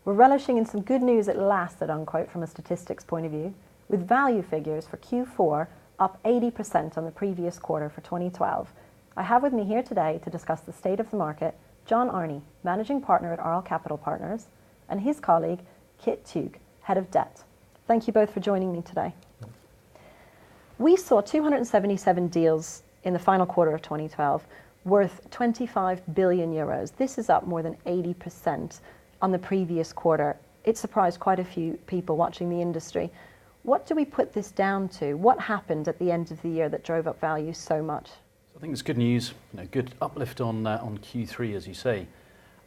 We're relishing in some good news at last, unquote, from a statistics point of view, with value figures for Q4 up 80% on the previous quarter for 2012. I have with me here today to discuss the state of the market, John Arney, Managing Partner at Arl Capital Partners, and his colleague, Kit Tuke, Head of Debt. Thank you both for joining me today. We saw 277 deals in the final quarter of 2012, worth 25 billion euros. This is up more than 80% on the previous quarter. It surprised quite a few people watching the industry. What do we put this down to? What happened at the end of the year that drove up values so much? I think it's good news, good uplift on Q3, as you say.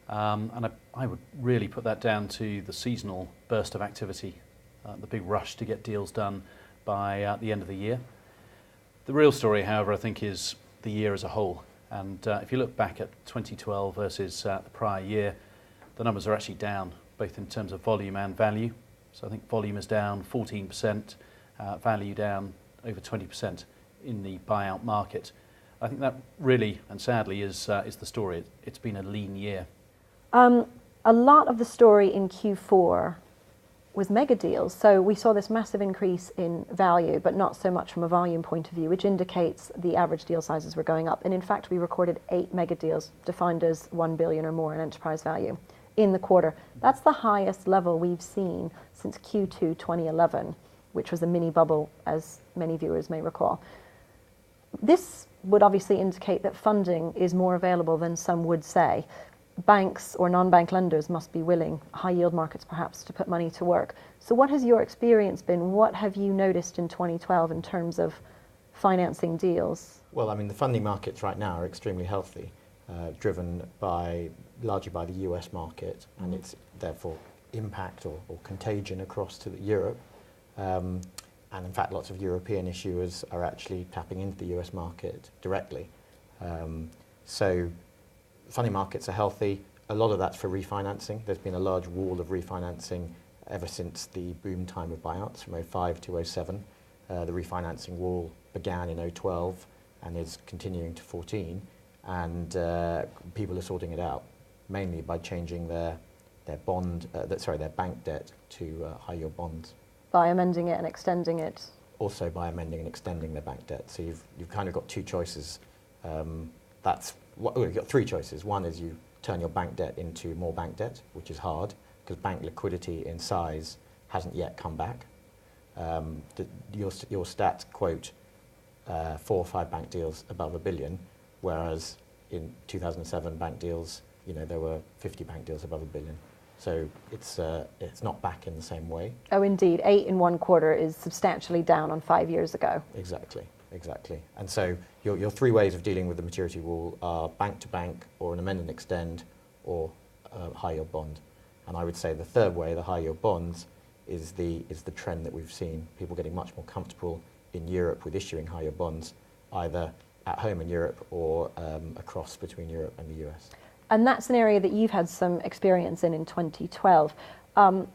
And I would really put that down to the seasonal burst of activity, the big rush to get deals done by the end of the year. The real story, however, I think is the year as a whole. And if you look back at 2012 versus the prior year, the numbers are actually down, both in terms of volume and value. So I think volume is down 14%, value down over 20% in the buyout market. I think that really and sadly is the story. It's been a lean year. A lot of the story in Q4 was mega deals. So we saw this massive increase in value, but not so much from a volume point of view, which indicates the average deal sizes were going up. And in fact, we recorded 8 mega deals defined as 1 billion or more in enterprise value in the quarter. That's the highest level we've seen since Q2 2011, which was a mini bubble, as many viewers may recall. This would obviously indicate that funding is more available than some would say. Banks or non-bank lenders must be willing, high yield markets perhaps, to put money to work. So what has your experience been? What have you noticed in 2012 in terms of financing deals? Well, I mean, the funding markets right now are extremely healthy, driven largely by the US market and its therefore impact or contagion across to Europe. And in fact, lots of European issuers are actually tapping into the US market directly. So funding markets are healthy. A lot of that's for refinancing. There's been a large wall of refinancing ever since the boom time of buyouts from 05 to 07. The refinancing wall began in 012 and is continuing to 14. And people are sorting it out, mainly by changing their bank debt to high yield bonds. By amending it and extending it? Also by amending and extending their bank debt. So you've kind of got two choices. You've got three choices. One is you turn your bank debt into more bank debt, which is hard because bank liquidity in size hasn't yet come back. Your stats quote 4 or 5 bank deals above 1 billion, whereas in 2007 bank deals, there were 50 bank deals above 1 billion. So it's not back in the same way. Oh, indeed. 8 in one quarter is substantially down on 5 years ago. Exactly. And so your three ways of dealing with the maturity wall are bank to bank, or an amend and extend, or high yield bond. And I would say the third way, the high yield bonds, is the trend that we've seen. People getting much more comfortable in Europe with issuing high yield bonds, either at home in Europe or across between Europe and the US. And that's an area that you've had some experience in 2012. A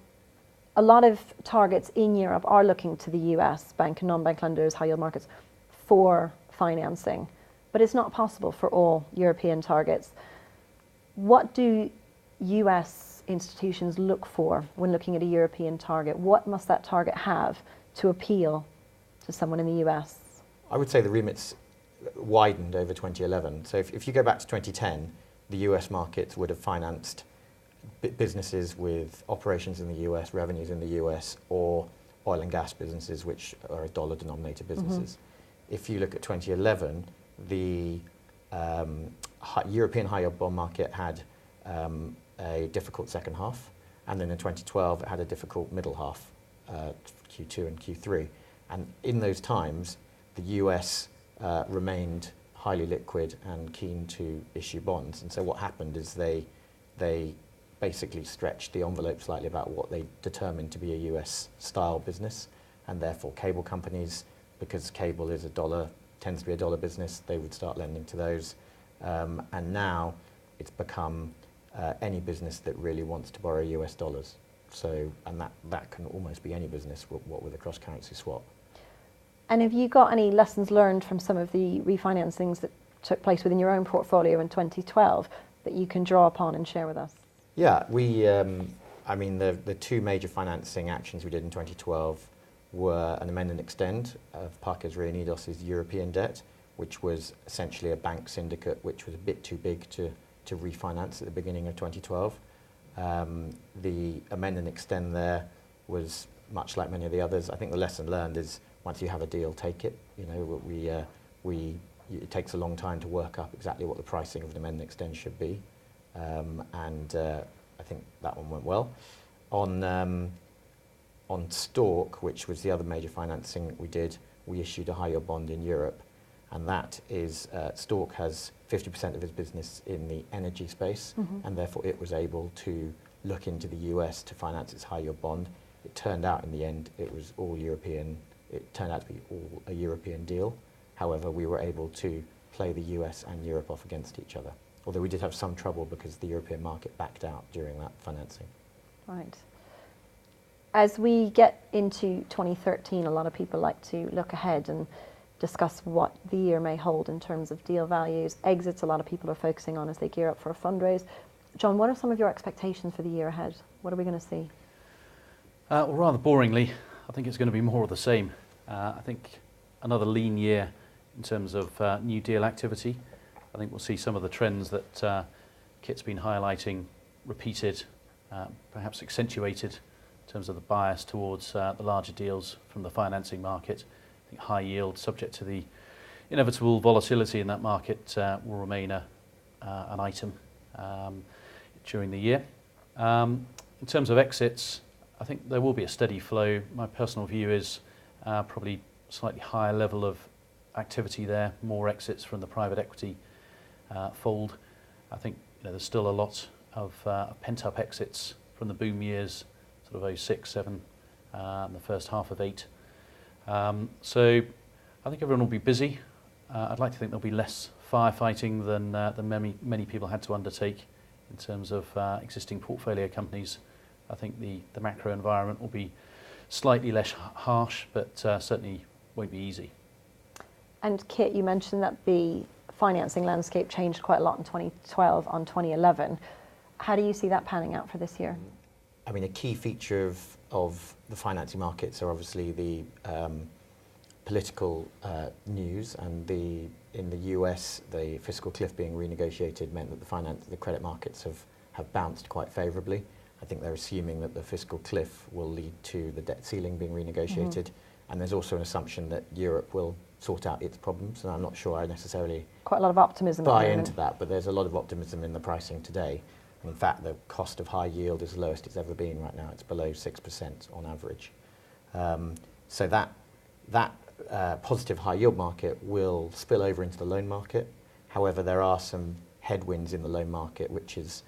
lot of targets in Europe are looking to the US, bank and non-bank lenders, high yield markets, for financing, but it's not possible for all European targets. What do US institutions look for when looking at a European target? What must that target have to appeal to someone in the US? I would say the remit's widened over 2011. So if you go back to 2010, the US market would have financed businesses with operations in the US, revenues in the US, or oil and gas businesses, which are dollar-denominated businesses. If you look at 2011, the European high-yield bond market had a difficult second half, and then in 2012 it had a difficult middle half, Q2 and Q3. And in those times, the US remained highly liquid and keen to issue bonds. And so what happened is they basically stretched the envelope slightly about what they determined to be a US-style business, and therefore cable companies, because cable is tends to be a dollar business, they would start lending to those. And now it's become any business that really wants to borrow US dollars. So, and that can almost be any business, what with a cross-currency swap. And have you got any lessons learned from some of the refinancings that took place within your own portfolio in 2012 that you can draw upon and share with us? Yeah, I mean, the two major financing actions we did in 2012 were an amend and extend of Parques Reunidos' European debt, which was essentially a bank syndicate which was a bit too big to refinance at the beginning of 2012. The amend and extend there was much like many of the others. I think the lesson learned is once you have a deal, take it. You know, it takes a long time to work up exactly what the pricing of an amend and extend should be, and I think that one went well. On Stork, which was the other major financing we did, we issued a high yield bond in Europe, and that is, Stork has 50% of its business in the energy space, and therefore it was able to look into the US to finance its high yield bond. It turned out in the end it was all European, it turned out to be all a European deal. However, we were able to play the US and Europe off against each other, although we did have some trouble because the European market backed out during that financing. Right. As we get into 2013, a lot of people like to look ahead and discuss what the year may hold in terms of deal values, exits a lot of people are focusing on as they gear up for a fundraise. John, what are some of your expectations for the year ahead? What are we going to see? Well, rather boringly, I think it's going to be more of the same. I think another lean year in terms of new deal activity. I think we'll see some of the trends that Kit's been highlighting repeated, perhaps accentuated in terms of the bias towards the larger deals from the financing market. I think high yield, subject to the inevitable volatility in that market, will remain an item during the year. In terms of exits, I think there will be a steady flow. My personal view is probably slightly higher level of activity there, more exits from the private equity fold. I think there's still a lot of pent-up exits from the boom years, sort of 06, 07, and the first half of 8. So I think everyone will be busy. I'd like to think there'll be less firefighting than many people had to undertake in terms of existing portfolio companies. I think the macro environment will be slightly less harsh, but certainly won't be easy. And Kit, you mentioned that the financing landscape changed quite a lot in 2012 on 2011. How do you see that panning out for this year? I mean, a key feature of the financing markets are obviously the political news, and in the US, the fiscal cliff being renegotiated meant that the credit markets have bounced quite favourably. I think they're assuming that the fiscal cliff will lead to the debt ceiling being renegotiated, and there's also an assumption that Europe will sort out its problems, and I'm not sure I necessarily quite a lot of optimism buy into that, but there's a lot of optimism in the pricing today. In fact, the cost of high yield is the lowest it's ever been right now. It's below 6% on average. So that positive high yield market will spill over into the loan market. However, there are some headwinds in the loan market, which is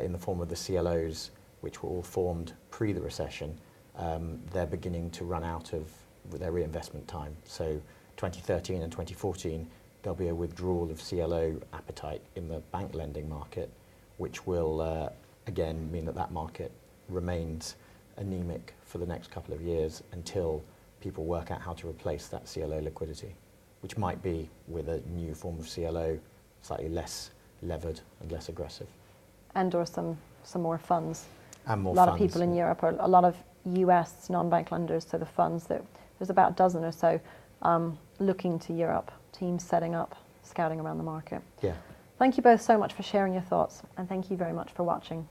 in the form of the CLOs, which were all formed pre the recession. They're beginning to run out of their reinvestment time. So 2013 and 2014, there'll be a withdrawal of CLO appetite in the bank lending market, which will again mean that market remains anemic for the next couple of years until people work out how to replace that CLO liquidity, which might be with a new form of CLO, slightly less levered and less aggressive. And or some more funds. And more funds. A lot funds. of people in Europe, or a lot of US non-bank lenders, so the funds, there's about a dozen or so looking to Europe, teams setting up, scouting around the market. Yeah. Thank you both so much for sharing your thoughts, and thank you very much for watching.